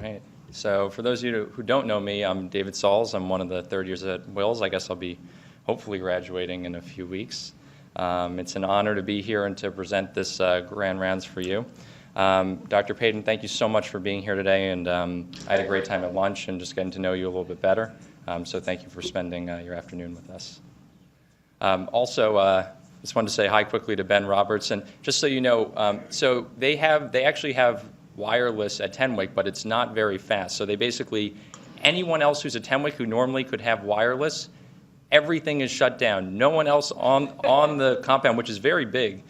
Right. So for those of you who don't know me, I'm David Salz. I'm one of the third years at Wills. I guess I'll be hopefully graduating in a few weeks. It's an honor to be here and to present this Grand Rounds for you. Dr. Payton, thank you so much for being here today, and I had a great time at lunch and just getting to know you a little bit better. So thank you for spending your afternoon with us. Just wanted to say hi quickly to Ben Roberts, and just so you know, so they actually have wireless at Tenwick, but it's not very fast. So they basically, anyone else who's at Tenwick who normally could have wireless, everything is shut down. No one else on the compound, which is very big,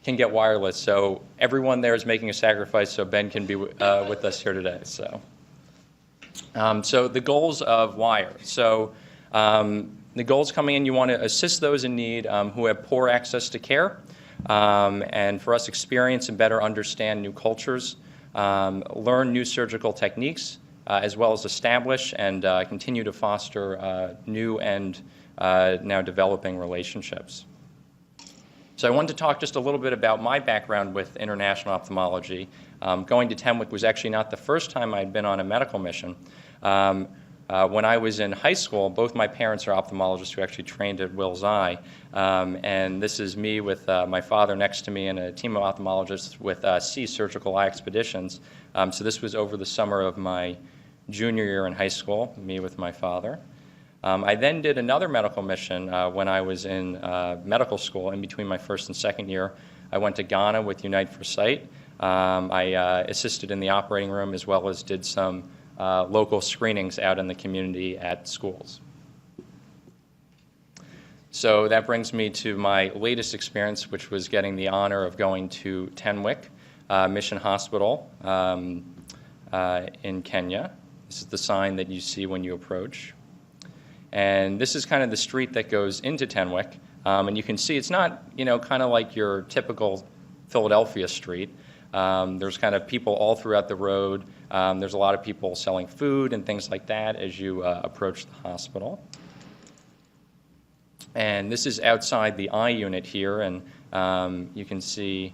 can get wireless. So everyone there is making a sacrifice so Ben can be with us here today. So the goals of WIRE. So the goals coming in, you want to assist those in need who have poor access to care, and for us, experience and better understand new cultures, learn new surgical techniques, as well as establish and continue to foster new and now developing relationships. So I wanted to talk just a little bit about my background with international ophthalmology. Going to Tenwick was actually not the first time I'd been on a medical mission. When I was in high school, both my parents are ophthalmologists who actually trained at Wills Eye, and this is me with my father next to me and a team of ophthalmologists with Sea Surgical Eye Expeditions. So this was over the summer of my junior year in high school, me with my father. I then did another medical mission when I was in medical school. In between my first and second year, I went to Ghana with Unite for Sight. I assisted in the operating room as well as did some local screenings out in the community at schools. So that brings me to my latest experience, which was getting the honor of going to Tenwick Mission Hospital in Kenya. This is the sign that you see when you approach. And this is kind of the street that goes into Tenwick. And you can see it's not, kind of like your typical Philadelphia street. There's kind of people all throughout the road. There's a lot of people selling food and things like that as you approach the hospital. And this is outside the eye unit here, and you can see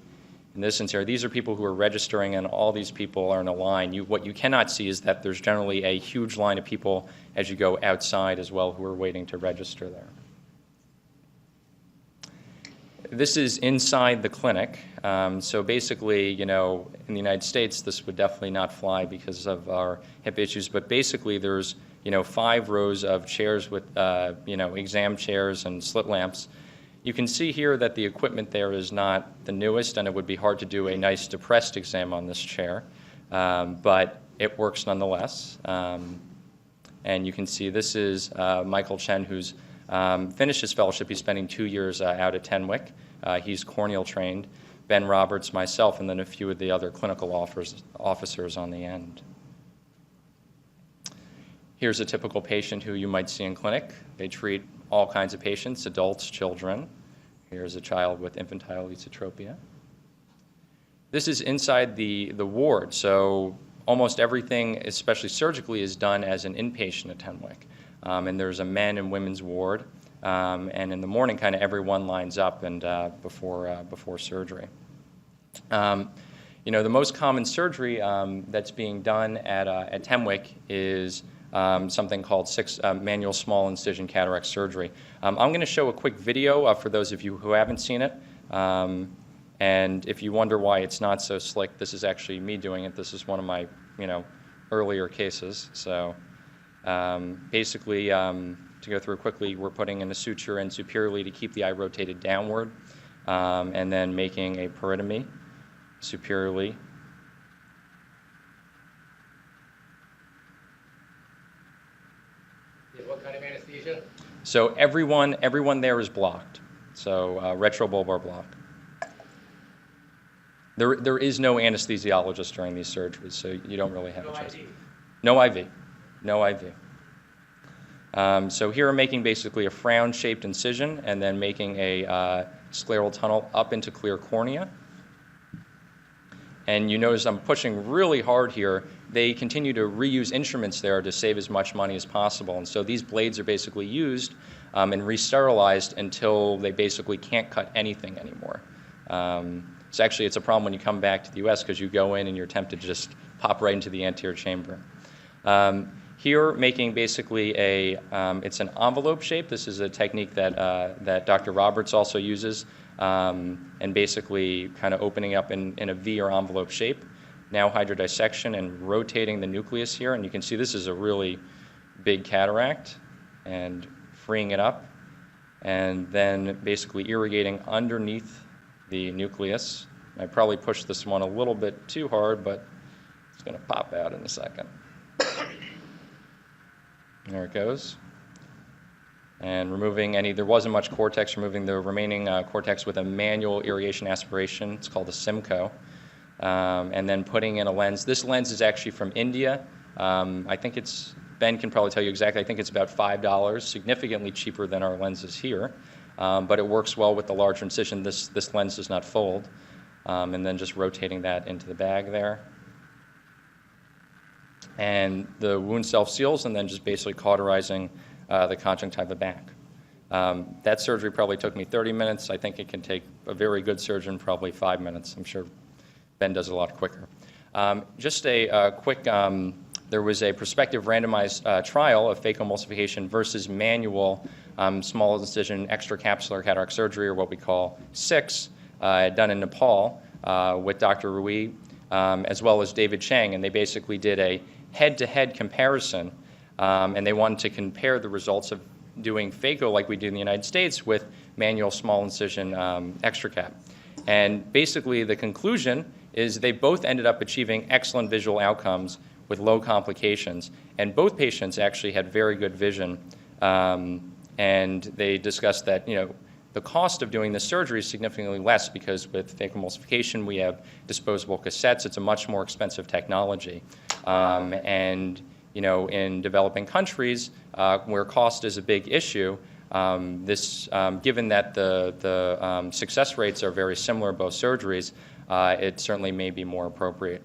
in this instance here, these are people who are registering, and all these people are in a line. What you cannot see is that there's generally a huge line of people as you go outside as well who are waiting to register there. This is inside the clinic. So basically, in the United States, this would definitely not fly because of our hip issues. But basically, there's 5 rows of chairs with exam chairs and slit lamps. You can see here that the equipment there is not the newest, and it would be hard to do a nice depressed exam on this chair, but it works nonetheless. And you can see this is Michael Chen, who's finished his fellowship. He's spending 2 years out at Tenwick. He's corneal trained. Ben Roberts, myself, and then a few of the other clinical officers on the end. Here's a typical patient who you might see in clinic. They treat all kinds of patients, adults, children. Here's a child with infantile esotropia. This is inside the ward, so almost everything, especially surgically, is done as an inpatient at Tenwick. And there's a men and women's ward. And in the morning, kind of everyone lines up and before surgery. The most common surgery that's being done at Tenwick is something called manual small incision cataract surgery. I'm going to show a quick video for those of you who haven't seen it. And if you wonder why it's not so slick, this is actually me doing it. This is one of my earlier cases. So basically, to go through quickly, we're putting in a suture in superiorly to keep the eye rotated downward, and then making a peritomy superiorly. What kind of anesthesia? So everyone there is blocked. So retrobulbar block. There is no anesthesiologist during these surgeries, so you don't really have a choice. No IV. No IV. So here we're making basically a frown-shaped incision and then making a scleral tunnel up into clear cornea. And you notice I'm pushing really hard here. They continue to reuse instruments there to save as much money as possible. And so these blades are basically used and re-sterilized until they basically can't cut anything anymore. So actually it's a problem when you come back to the U.S. because you go in and you're tempted to just pop right into the anterior chamber. Here, making basically it's an envelope shape. This is a technique that Dr. Roberts also uses, and basically kind of opening up in a V or envelope shape. Now hydrodissection and rotating the nucleus here, and you can see this is a really big cataract, and freeing it up, and then basically irrigating underneath the nucleus. I probably pushed this one a little bit too hard, but it's going to pop out in a second. There it goes. And removing there wasn't much cortex, removing the remaining cortex with a manual irrigation aspiration. It's called a Simcoe. And then putting in a lens. This lens is actually from India. I think Ben can probably tell you exactly, I think it's about $5, significantly cheaper than our lenses here. But it works well with the larger incision. This lens does not fold. And then just rotating that into the bag there. And the wound self-seals, and then just basically cauterizing the conjunctiva back. That surgery probably took me 30 minutes. I think it can take a very good surgeon probably 5 minutes. I'm sure Ben does it a lot quicker. Just a quick, there was a prospective randomized trial of phacoemulsification versus manual small incision extracapsular cataract surgery, or what we call SICS, done in Nepal with Dr. Rui, as well as David Chang, and they basically did a head-to-head comparison, and they wanted to compare the results of doing phaco like we do in the United States with manual small incision extracap. And basically the conclusion is they both ended up achieving excellent visual outcomes with low complications, and both patients actually had very good vision, and they discussed that, the cost of doing this surgery is significantly less because with phacoemulsification we have disposable cassettes. It's a much more expensive technology. And in developing countries where cost is a big issue, given that the success rates are very similar in both surgeries, it certainly may be more appropriate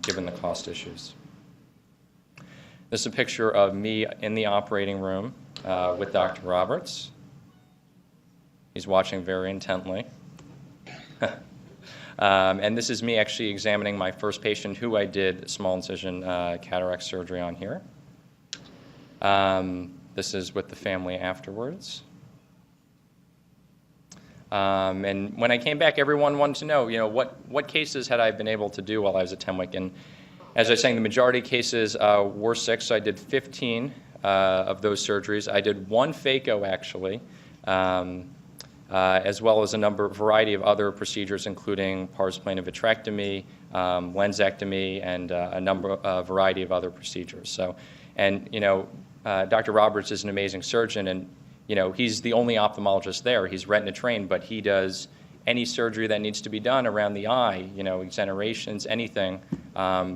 given the cost issues. This is a picture of me in the operating room with Dr. Roberts. He's watching very intently. And this is me actually examining my first patient who I did small incision cataract surgery on here. This is with the family afterwards. And when I came back, everyone wanted to know, what cases had I been able to do while I was at Tenwick? And as I was saying, the majority of cases were 6, so I did 15 of those surgeries. I did 1 phaco, actually. As well as a variety of other procedures, including pars plana vitrectomy, lensectomy, and a variety of other procedures. So, and Dr. Roberts is an amazing surgeon, and he's the only ophthalmologist there. He's retina trained, but he does any surgery that needs to be done around the eye, exonerations, anything.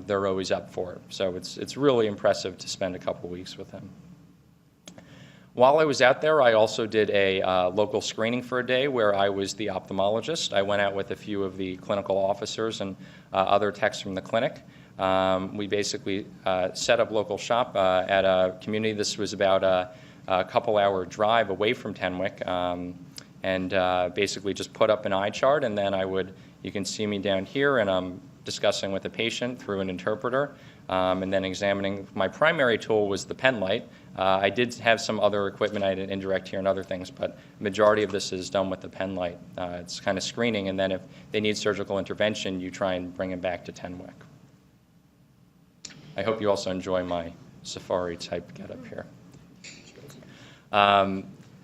They're always up for it. So it's really impressive to spend a couple weeks with him. While I was out there, I also did a local screening for a day where I was the ophthalmologist. I went out with a few of the clinical officers and other techs from the clinic. We basically set up local shop at a community. This was about a couple-hour drive away from Tenwick, and basically just put up an eye chart, and then you can see me down here, and I'm discussing with the patient through an interpreter, and then examining. My primary tool was the pen light. I did have some other equipment. I did indirect here and other things, but majority of this is done with the pen light. It's kind of screening, and then if they need surgical intervention, you try and bring them back to Tenwick. I hope you also enjoy my safari type getup here.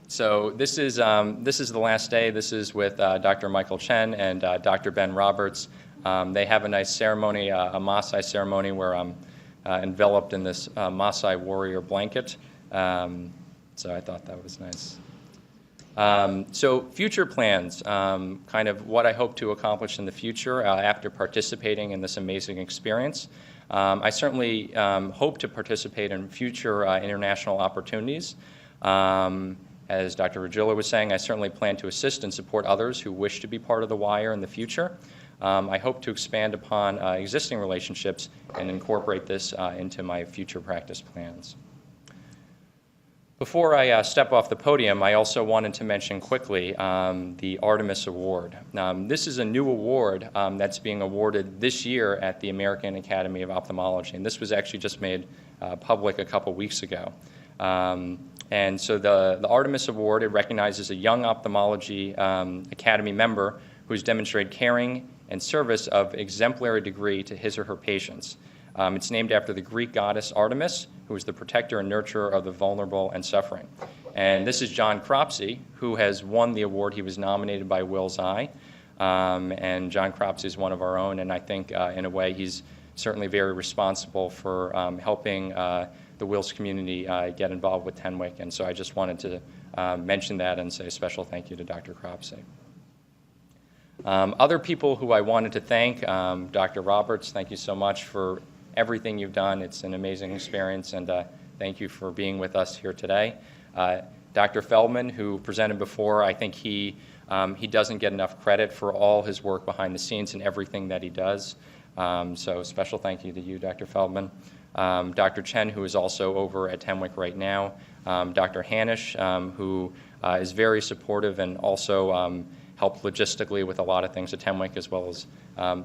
So this is the last day. This is with Dr. Michael Chen and Dr. Ben Roberts. They have a nice ceremony, a Maasai ceremony, where I'm enveloped in this Maasai warrior blanket. So I thought that was nice. So future plans, kind of what I hope to accomplish in the future after participating in this amazing experience. I certainly hope to participate in future international opportunities. As Dr. Regilla was saying, I certainly plan to assist and support others who wish to be part of the wire in the future. I hope to expand upon existing relationships and incorporate this into my future practice plans. Before I step off the podium, I also wanted to mention quickly the Artemis Award. This is a new award that's being awarded this year at the American Academy of Ophthalmology, and this was actually just made public a couple weeks ago. And so the Artemis Award, it recognizes a young ophthalmology academy member who's demonstrated caring and service of exemplary degree to his or her patients. It's named after the Greek goddess Artemis, who is the protector and nurturer of the vulnerable and suffering. And this is John Cropsey, who has won the award. He was nominated by Will's Eye. And John Cropsey is one of our own, and I think in a way he's certainly very responsible for helping the Wills community get involved with Tenwick. And so I just wanted to mention that and say a special thank you to Dr. Cropsey. Other people who I wanted to thank, Dr. Roberts, thank you so much for everything you've done. It's an amazing experience, and thank you for being with us here today. Dr. Feldman, who presented before, I think he doesn't get enough credit for all his work behind the scenes and everything that he does. So special thank you to you, Dr. Feldman. Dr. Chen, who is also over at Tenwick right now. Dr. Hanisch, who is very supportive and also helped logistically with a lot of things at Tenwick, as well as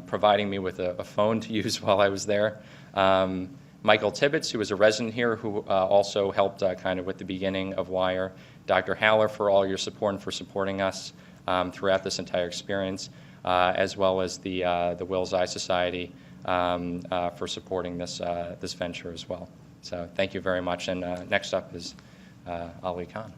providing me with a phone to use while I was there. Michael Tibbetts, who was a resident here, who also helped kind of with the beginning of WIRE. Dr. Haller, for all your support and for supporting us throughout this entire experience, as well as the Wills Eye Society for supporting this venture as well. So thank you very much. And next up is Ali Khan.